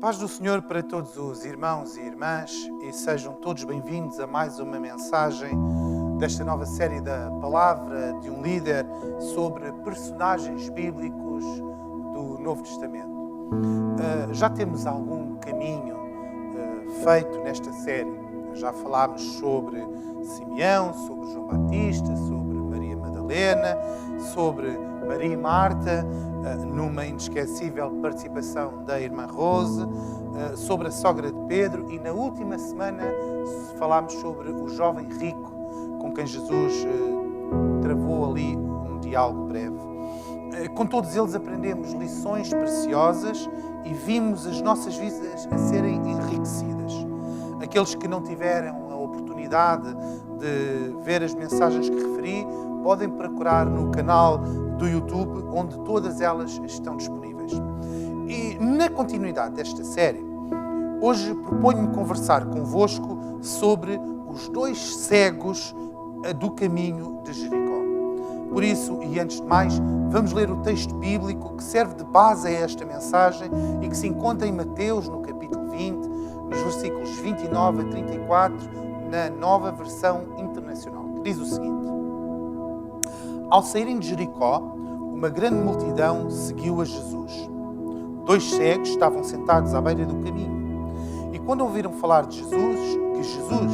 Paz do Senhor para todos os irmãos e irmãs e sejam todos bem-vindos a mais uma mensagem desta nova série da Palavra de um Líder sobre personagens bíblicos do Novo Testamento. Já temos algum caminho feito nesta série. Já falámos sobre Simeão, sobre João Batista, sobre Maria Madalena, sobre Maria e Marta, numa inesquecível participação da irmã Rose, sobre a sogra de Pedro e na última semana falámos sobre o jovem rico com quem Jesus travou ali um diálogo breve. Com todos eles aprendemos lições preciosas e vimos as nossas vidas a serem enriquecidas. Aqueles que não tiveram a oportunidade de ver as mensagens que referi, podem procurar no canal do YouTube, onde todas elas estão disponíveis. E na continuidade desta série, hoje proponho-me conversar convosco sobre os dois cegos do caminho de Jericó. Por isso, e antes de mais, vamos ler o texto bíblico que serve de base a esta mensagem e que se encontra em Mateus, no capítulo 20, nos versículos 29 a 34, na nova versão internacional, que diz o seguinte: Ao saírem de Jericó, uma grande multidão seguiu a Jesus. Dois cegos estavam sentados à beira do caminho. E quando ouviram falar de Jesus, que Jesus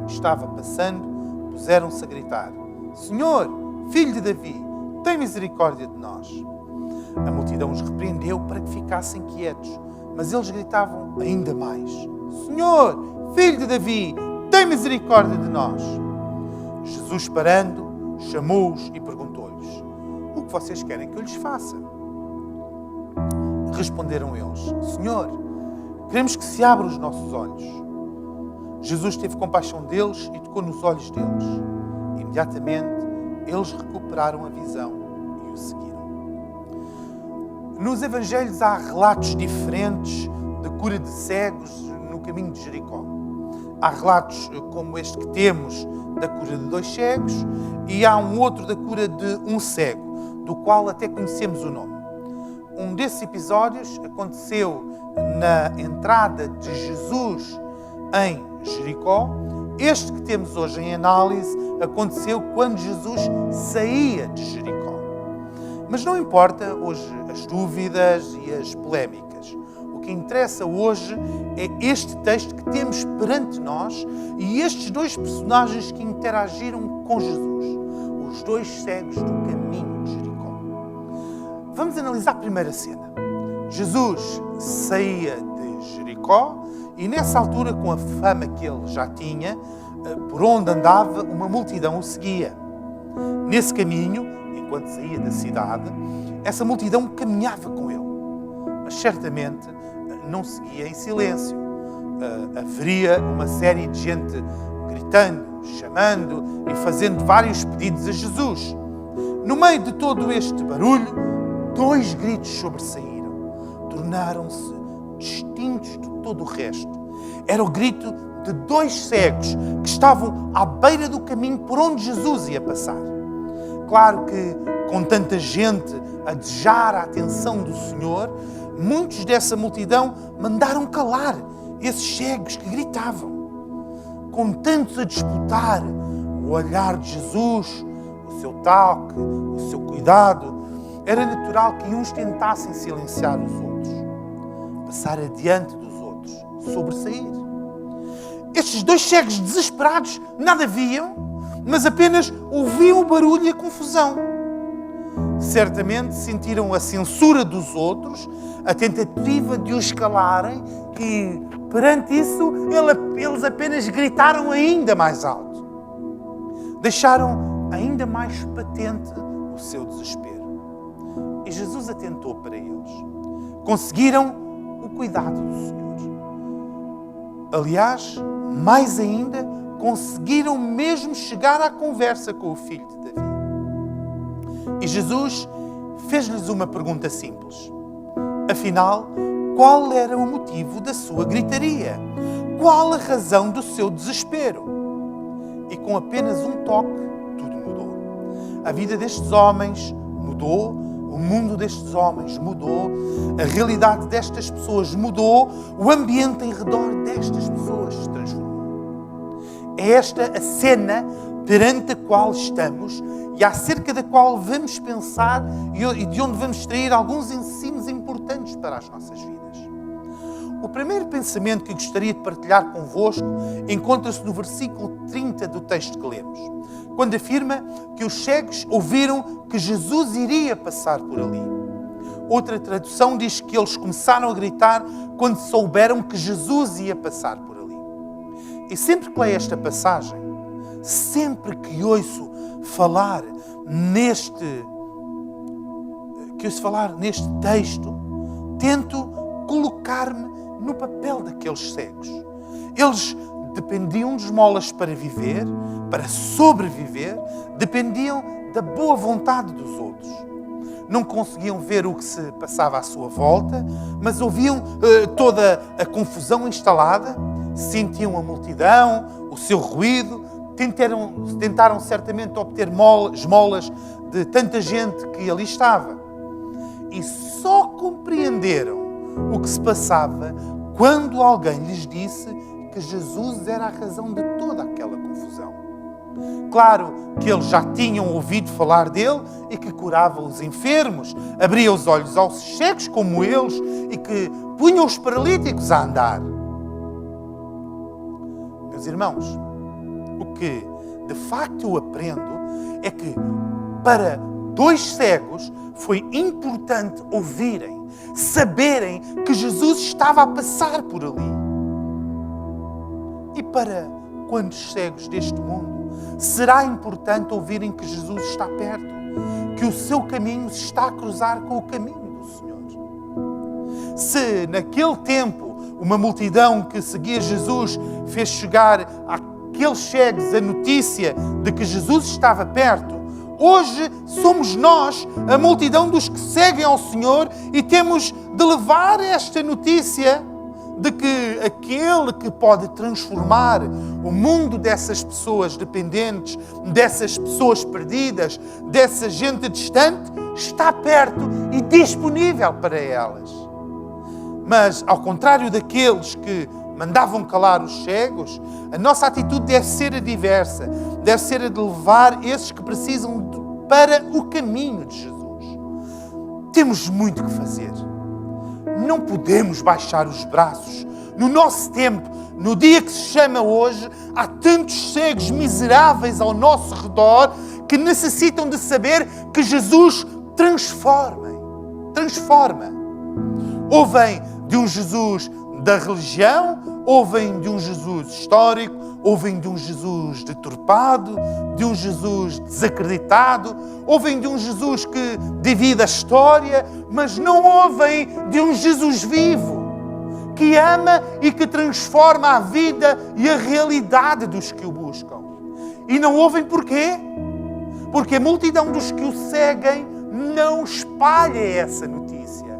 estava passando, puseram-se a gritar: Senhor, filho de Davi, tem misericórdia de nós. A multidão os repreendeu para que ficassem quietos, mas eles gritavam ainda mais: Senhor, filho de Davi, tem misericórdia de nós. Jesus, parando, chamou-os e perguntou-lhes: O que vocês querem que eu lhes faça? Responderam eles: Senhor, queremos que se abram os nossos olhos. Jesus teve compaixão deles e tocou nos olhos deles. Imediatamente, eles recuperaram a visão e o seguiram. Nos Evangelhos há relatos diferentes de cura de cegos no caminho de Jericó. Há relatos como este que temos da cura de dois cegos e há um outro da cura de um cego, do qual até conhecemos o nome. Um desses episódios aconteceu na entrada de Jesus em Jericó. Este que temos hoje em análise aconteceu quando Jesus saía de Jericó. Mas não importa hoje as dúvidas e as polémicas. O que interessa hoje é este texto que temos perante nós e estes dois personagens que interagiram com Jesus, os dois cegos do caminho de Jericó. Vamos analisar a primeira cena. Jesus saía de Jericó e nessa altura, com a fama que ele já tinha, por onde andava, uma multidão o seguia. Nesse caminho, enquanto saía da cidade, essa multidão caminhava com ele. Mas certamente não seguia em silêncio. Haveria uma série de gente gritando, chamando e fazendo vários pedidos a Jesus. No meio de todo este barulho, dois gritos sobressaíram. Tornaram-se distintos de todo o resto. Era o grito de dois cegos que estavam à beira do caminho por onde Jesus ia passar. Claro que, com tanta gente a desejar a atenção do Senhor, muitos dessa multidão mandaram calar esses cegos que gritavam. Com tantos a disputar o olhar de Jesus, o seu toque, o seu cuidado, era natural que uns tentassem silenciar os outros, passar adiante dos outros, sobressair. Estes dois cegos desesperados nada viam, mas apenas ouviam o barulho e a confusão. Certamente sentiram a censura dos outros, a tentativa de os calarem e, perante isso, eles apenas gritaram ainda mais alto. Deixaram ainda mais patente o seu desespero. E Jesus atentou para eles. Conseguiram o cuidado do Senhor. Aliás, mais ainda, conseguiram mesmo chegar à conversa com o filho de Davi. E Jesus fez-lhes uma pergunta simples. Afinal, qual era o motivo da sua gritaria? Qual a razão do seu desespero? E com apenas um toque, tudo mudou. A vida destes homens mudou, O mundo destes homens mudou, a realidade destas pessoas mudou, o ambiente em redor destas pessoas se transformou. É esta a cena perante a qual estamos e acerca da qual vamos pensar e de onde vamos extrair alguns ensinos importantes para as nossas vidas. O primeiro pensamento que gostaria de partilhar convosco encontra-se no versículo 30 do texto que lemos, quando afirma que os cegos ouviram que Jesus iria passar por ali. Outra tradução diz que eles começaram a gritar quando souberam que Jesus ia passar por ali. E sempre que leio esta passagem, sempre que ouço falar neste texto, tento colocar-me no papel daqueles cegos. Eles dependiam de esmolas para viver, para sobreviver, dependiam da boa vontade dos outros. Não conseguiam ver o que se passava à sua volta, mas ouviam toda a confusão instalada, sentiam a multidão, o seu ruído, tentaram certamente obter esmolas de tanta gente que ali estava. E só compreenderam o que se passava quando alguém lhes disse que Jesus era a razão de toda aquela confusão. Claro que eles já tinham ouvido falar dele e que curava os enfermos, abria os olhos aos cegos como eles e que punha os paralíticos a andar. Meus irmãos, o que de facto eu aprendo é que para dois cegos foi importante ouvirem, saberem que Jesus estava a passar por ali. E para quantos cegos deste mundo será importante ouvirem que Jesus está perto, que o seu caminho se está a cruzar com o caminho do Senhor? Se naquele tempo uma multidão que seguia Jesus fez chegar àqueles cegos a notícia de que Jesus estava perto, hoje somos nós, a multidão dos que seguem ao Senhor, e temos de levar esta notícia de que aquele que pode transformar o mundo dessas pessoas dependentes, dessas pessoas perdidas, dessa gente distante, está perto e disponível para elas. Mas, ao contrário daqueles que mandavam calar os cegos, a nossa atitude deve ser a diversa. Deve ser a de levar esses que precisam para o caminho de Jesus. Temos muito que fazer. Não podemos baixar os braços. No nosso tempo, no dia que se chama hoje, há tantos cegos miseráveis ao nosso redor que necessitam de saber que Jesus transforma. Ou vem de um Jesus da religião, ou vem de um Jesus histórico, ou vem de um Jesus deturpado, de um Jesus desacreditado, ou vem de um Jesus que divide a história, mas não ouvem de um Jesus vivo, que ama e que transforma a vida e a realidade dos que o buscam. E não ouvem porquê? Porque a multidão dos que o seguem não espalha essa notícia,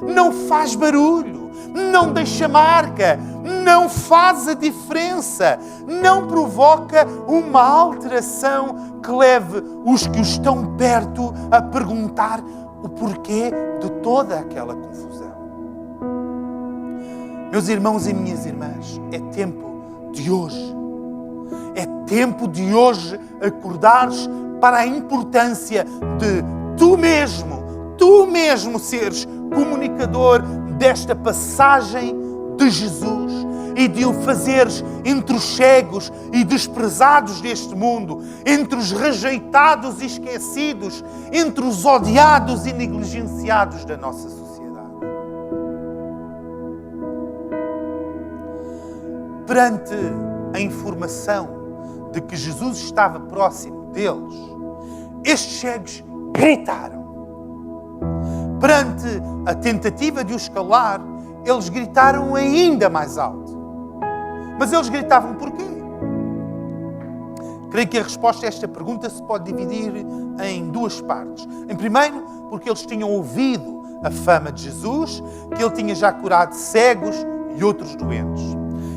não faz barulho, não deixa marca, não faz a diferença, não provoca uma alteração que leve os que estão perto a perguntar o porquê de toda aquela confusão. Meus irmãos e minhas irmãs, é tempo de hoje acordares para a importância de tu mesmo seres comunicador desta passagem de Jesus e de o fazeres entre os cegos e desprezados deste mundo, entre os rejeitados e esquecidos, entre os odiados e negligenciados da nossa sociedade. Perante a informação de que Jesus estava próximo deles, estes cegos gritaram. Perante a tentativa de os calar, eles gritaram ainda mais alto. Mas eles gritavam porquê? Creio que a resposta a esta pergunta se pode dividir em duas partes. Em primeiro, porque eles tinham ouvido a fama de Jesus, que ele tinha já curado cegos e outros doentes.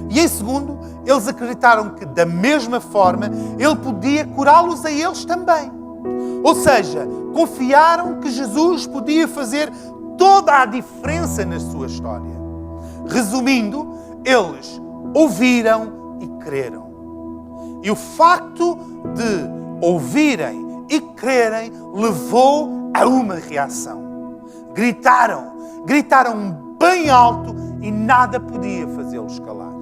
E em segundo, eles acreditaram que da mesma forma ele podia curá-los a eles também. Ou seja, confiaram que Jesus podia fazer toda a diferença na sua história. Resumindo, eles ouviram e creram. E o facto de ouvirem e crerem levou a uma reação. Gritaram bem alto e nada podia fazê-los calar.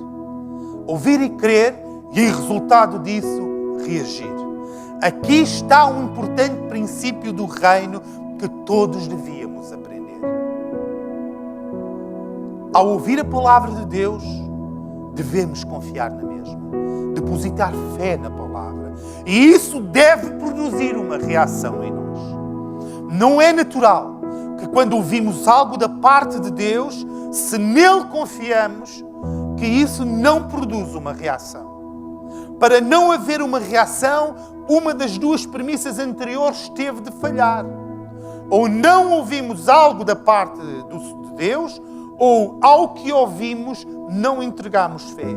Ouvir e crer e, em resultado disso, reagir. Aqui está um importante princípio do reino que todos devíamos aprender. Ao ouvir a palavra de Deus, devemos confiar na mesma, depositar fé na palavra. E isso deve produzir uma reação em nós. Não é natural que quando ouvimos algo da parte de Deus, se nele confiamos, que isso não produz uma reação. Para não haver uma reação, uma das duas premissas anteriores teve de falhar. Ou não ouvimos algo da parte de Deus, ou ao que ouvimos não entregamos fé.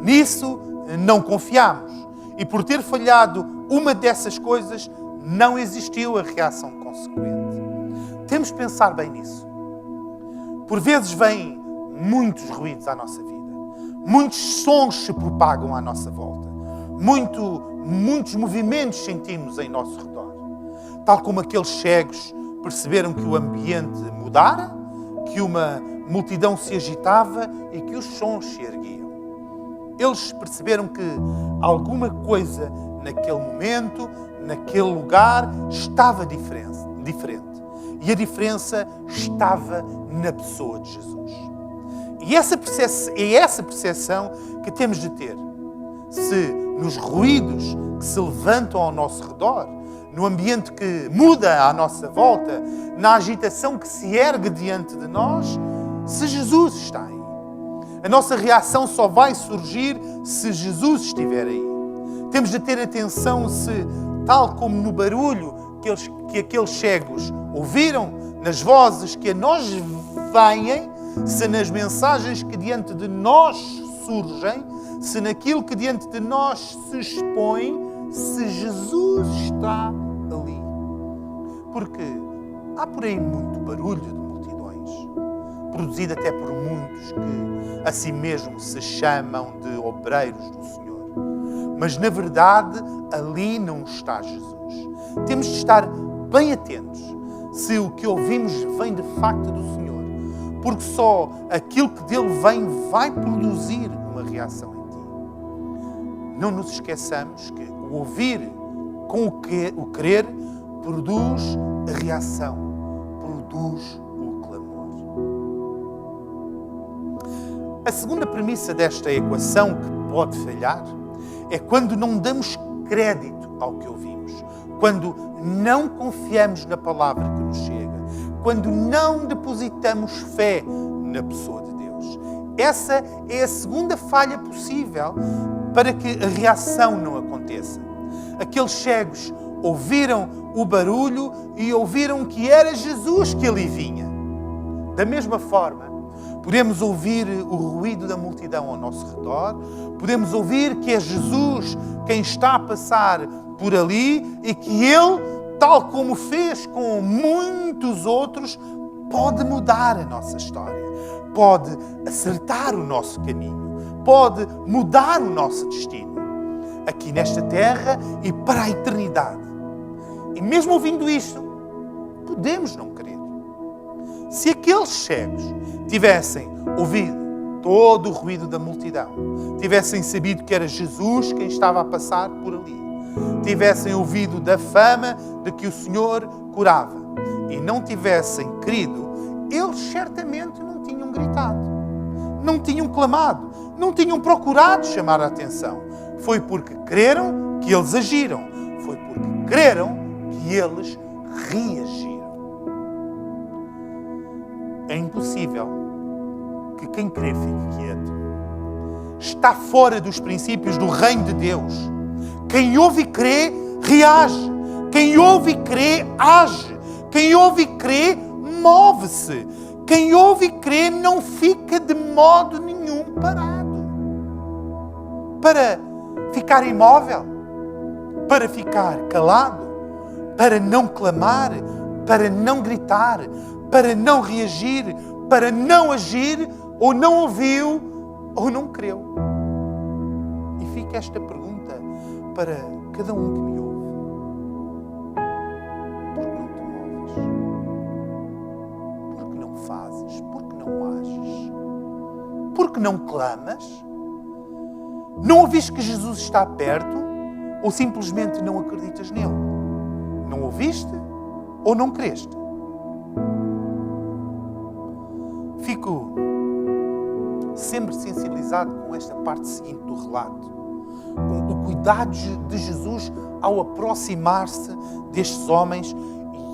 Nisso não confiamos. E por ter falhado uma dessas coisas, não existiu a reação consequente. Temos de pensar bem nisso. Por vezes vêm muitos ruídos à nossa vida. Muitos sons se propagam à nossa volta. Muitos movimentos sentimos em nosso redor. Tal como aqueles cegos perceberam que o ambiente mudara, que uma multidão se agitava e que os sons se erguiam. Eles perceberam que alguma coisa naquele momento, naquele lugar, estava diferente. E a diferença estava na pessoa de Jesus. E é essa percepção que temos de ter. Se nos ruídos que se levantam ao nosso redor, no ambiente que muda à nossa volta, na agitação que se ergue diante de nós, se Jesus está aí. A nossa reação só vai surgir se Jesus estiver aí. Temos de ter atenção se, tal como no barulho que aqueles cegos ouviram, nas vozes que a nós vêm, se nas mensagens que diante de nós surgem, se naquilo que diante de nós se expõe, se Jesus está ali. Porque há por aí muito barulho de multidões, produzido até por muitos que a si mesmos se chamam de obreiros do Senhor. Mas, na verdade, ali não está Jesus. Temos de estar bem atentos se o que ouvimos vem de facto do Senhor. Porque só aquilo que dele vem vai produzir uma reação em ti. Não nos esqueçamos que o ouvir com o querer produz a reação, produz o clamor. A segunda premissa desta equação que pode falhar é quando não damos crédito ao que ouvimos, quando não confiamos na palavra que nos chega, quando não depositamos fé na pessoa de Deus. Essa é a segunda falha possível para que a reação não aconteça. Aqueles cegos ouviram o barulho e ouviram que era Jesus que ali vinha. Da mesma forma, podemos ouvir o ruído da multidão ao nosso redor, podemos ouvir que é Jesus quem está a passar por ali e que Ele, tal como fez com muitos outros, pode mudar a nossa história, pode acertar o nosso caminho, pode mudar o nosso destino, aqui nesta terra e para a eternidade. E mesmo ouvindo isto, podemos não crer. Se aqueles cegos tivessem ouvido todo o ruído da multidão, tivessem sabido que era Jesus quem estava a passar por ali, tivessem ouvido da fama de que o Senhor curava e não tivessem crido, eles certamente não tinham gritado, não tinham clamado, não tinham procurado chamar a atenção. Foi porque creram que eles agiram, foi porque creram que eles reagiram. É impossível que quem crê fique quieto. Está fora dos princípios do reino de Deus. Quem ouve e crê, reage. Quem ouve e crê, age. Quem ouve e crê, move-se. Quem ouve e crê, não fica de modo nenhum parado. Para ficar imóvel? Para ficar calado? para não clamar, para não gritar, para não reagir, para não agir, ou não ouviu, ou não creu. E fica esta pergunta para cada um que me ouve. Por que não te moves? Por que não fazes? Por que não ages? Por que não clamas? Não ouviste que Jesus está perto? Ou simplesmente não acreditas nele? Não ouviste ou não creste? Fico sempre sensibilizado com esta parte seguinte do relato, com o cuidado de Jesus ao aproximar-se destes homens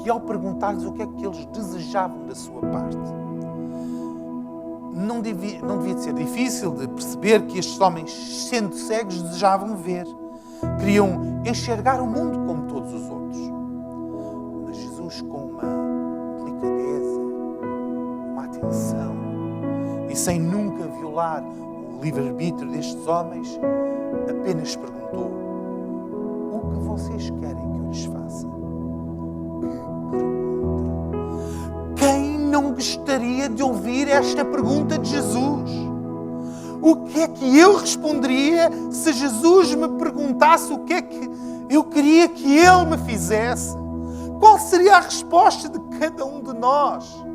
e ao perguntar-lhes o que é que eles desejavam da sua parte. Não devia de ser difícil de perceber que estes homens, sendo cegos, desejavam ver. Queriam enxergar o mundo como todos os outros. Mas Jesus, com uma delicadeza, uma atenção, e sem nunca violar o livre-arbítrio destes homens, apenas perguntou: o que vocês querem que eu lhes faça? Que pergunta! Quem não gostaria de ouvir esta pergunta de Jesus? O que é que eu responderia se Jesus me perguntasse o que é que eu queria que Ele me fizesse? Qual seria a resposta de cada um de nós?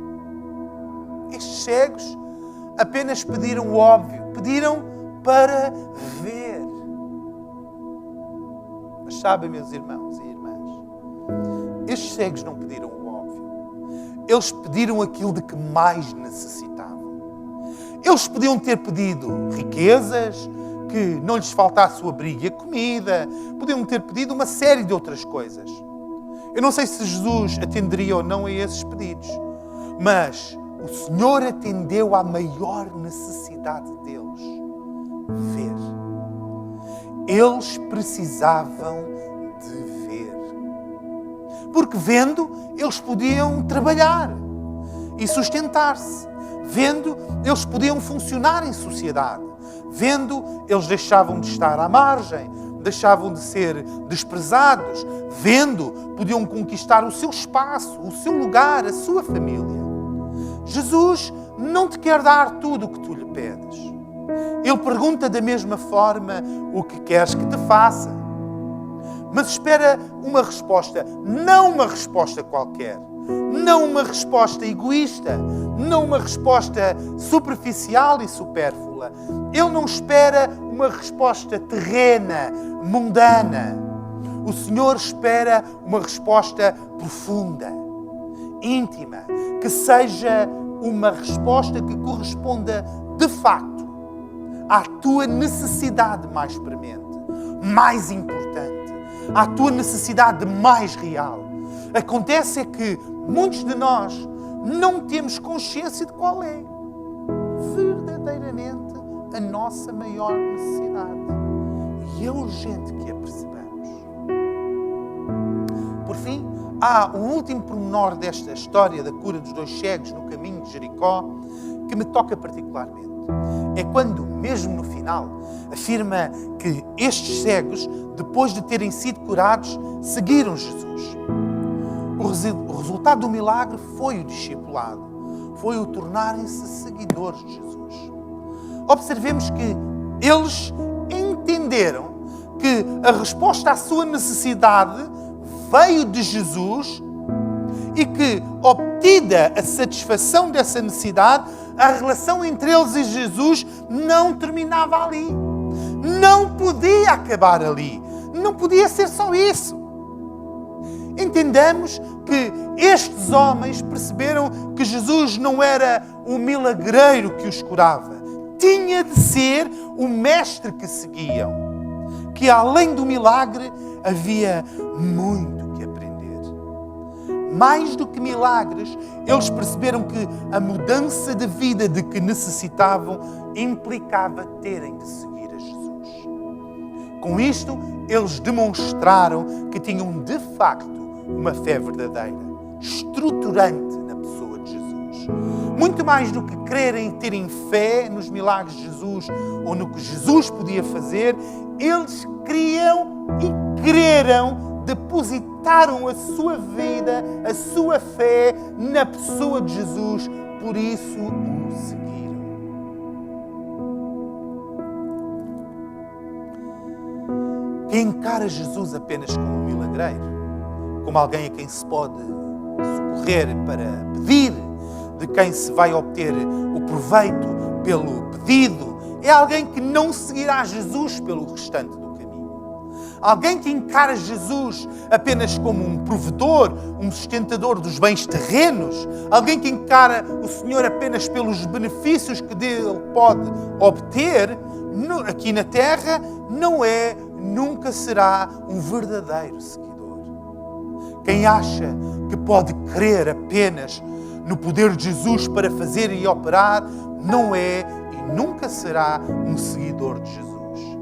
Estes cegos apenas pediram o óbvio, pediram para ver. Mas sabem, meus irmãos e irmãs, estes cegos não pediram o óbvio. Eles pediram aquilo de que mais necessitavam. Eles podiam ter pedido riquezas, que não lhes faltasse o abrigo e a comida, podiam ter pedido uma série de outras coisas. Eu não sei se Jesus atenderia ou não a esses pedidos, mas o Senhor atendeu à maior necessidade deles: ver. Eles precisavam de ver. Porque vendo, eles podiam trabalhar e sustentar-se. Vendo, eles podiam funcionar em sociedade. Vendo, eles deixavam de estar à margem, deixavam de ser desprezados. Vendo, podiam conquistar o seu espaço, o seu lugar, a sua família. Jesus não te quer dar tudo o que tu lhe pedes. Ele pergunta da mesma forma o que queres que te faça. Mas espera uma resposta, não uma resposta qualquer. Não uma resposta egoísta, não uma resposta superficial e supérflua. Ele não espera uma resposta terrena, mundana. O Senhor espera uma resposta profunda, íntima, que seja uma resposta que corresponda de facto à tua necessidade mais premente, mais importante, à tua necessidade mais real. Acontece é que muitos de nós não temos consciência de qual é verdadeiramente a nossa maior necessidade. E é urgente que a percebamos. Por fim, há um último pormenor desta história da cura dos 2 cegos no caminho de Jericó que me toca particularmente. É quando, mesmo no final, afirma que estes cegos, depois de terem sido curados, seguiram Jesus. O resultado do milagre foi o discipulado, foi o tornarem-se seguidores de Jesus. Observemos que eles entenderam que a resposta à sua necessidade veio de Jesus e que, obtida a satisfação dessa necessidade, a relação entre eles e Jesus não terminava ali. Não podia acabar ali. Não podia ser só isso. Entendamos que estes homens perceberam que Jesus não era o milagreiro que os curava. Tinha de ser o mestre que seguiam. Que além do milagre havia muito que aprender. Mais do que milagres, eles perceberam que a mudança de vida de que necessitavam implicava terem de seguir a Jesus. Com isto, eles demonstraram que tinham de facto uma fé verdadeira, estruturante na pessoa de Jesus. Muito mais do que crerem e terem fé nos milagres de Jesus ou no que Jesus podia fazer, eles criam e creram depositaram a sua vida, a sua fé na pessoa de Jesus, por isso o seguiram. Quem encara Jesus apenas como um milagreiro, como alguém a quem se pode socorrer para pedir, de quem se vai obter o proveito pelo pedido, é alguém que não seguirá Jesus pelo restante do caminho. Alguém que encara Jesus apenas como um provedor, um sustentador dos bens terrenos, alguém que encara o Senhor apenas pelos benefícios que dele pode obter aqui na terra, nunca será um verdadeiro seguidor. Quem acha que pode crer apenas no poder de Jesus para fazer e operar, não é e nunca será um seguidor de Jesus.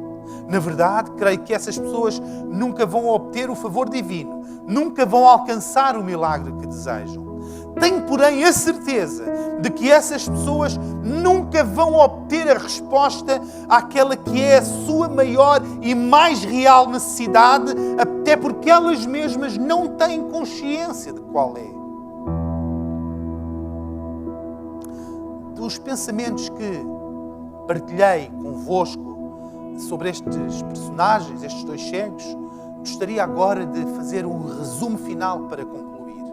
Na verdade, creio que essas pessoas nunca vão obter o favor divino, nunca vão alcançar o milagre que desejam. Tenho, porém, a certeza de que essas pessoas nunca vão obter a resposta àquela que é a sua maior e mais real necessidade, até porque elas mesmas não têm consciência de qual é. Dos pensamentos que partilhei convosco sobre estes personagens, estes dois cegos, gostaria agora de fazer um resumo final para concluir,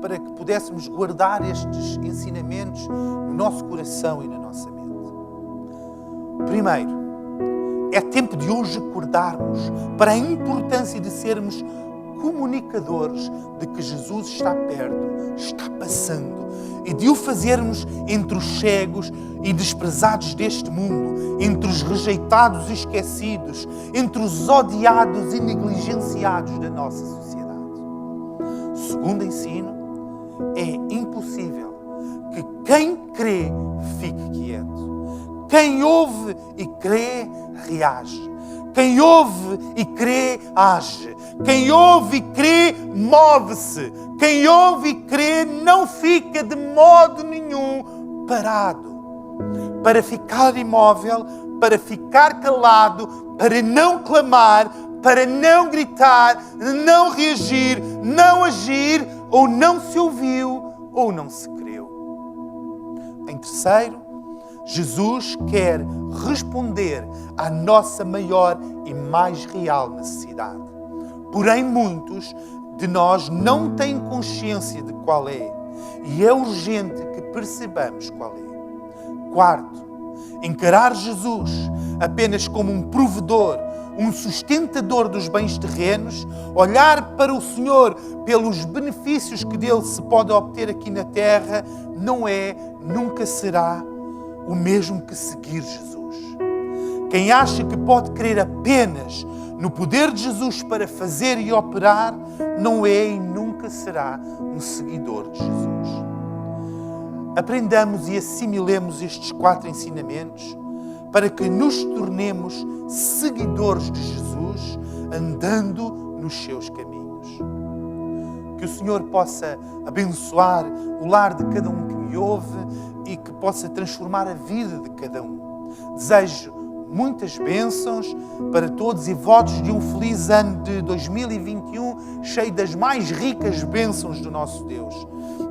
para que pudéssemos guardar estes ensinamentos no nosso coração e na nossa mente. Primeiro, é tempo de hoje acordarmos para a importância de sermos comunicadores de que Jesus está perto, está passando, e de o fazermos entre os cegos e desprezados deste mundo, entre os rejeitados e esquecidos, entre os odiados e negligenciados da nossa sociedade. Segundo ensino, é impossível que quem crê fique quieto. Quem ouve e crê, reage. Quem ouve e crê, age. Quem ouve e crê, move-se. Quem ouve e crê, não fica de modo nenhum parado. Para ficar imóvel, para ficar calado, para não clamar, para não gritar, não reagir, não agir, ou não se ouviu, ou não se creu. Em terceiro, Jesus quer responder à nossa maior e mais real necessidade. Porém, muitos de nós não têm consciência de qual é. E é urgente que percebamos qual é. Quarto, encarar Jesus apenas como um provedor, um sustentador dos bens terrenos, olhar para o Senhor pelos benefícios que dele se pode obter aqui na terra, nunca será o mesmo que seguir Jesus. Quem acha que pode crer apenas no poder de Jesus para fazer e operar, não é e nunca será um seguidor de Jesus. Aprendamos e assimilemos estes 4 ensinamentos para que nos tornemos seguidores de Jesus, andando nos seus caminhos. Que o Senhor possa abençoar o lar de cada um que me ouve e que possa transformar a vida de cada um. Desejo muitas bênçãos para todos e votos de um feliz ano de 2021, cheio das mais ricas bênçãos do nosso Deus.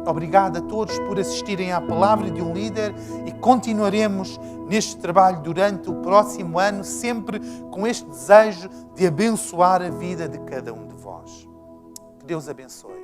Obrigado a todos por assistirem à palavra de um líder e continuaremos neste trabalho durante o próximo ano, sempre com este desejo de abençoar a vida de cada um de vós. Que Deus abençoe.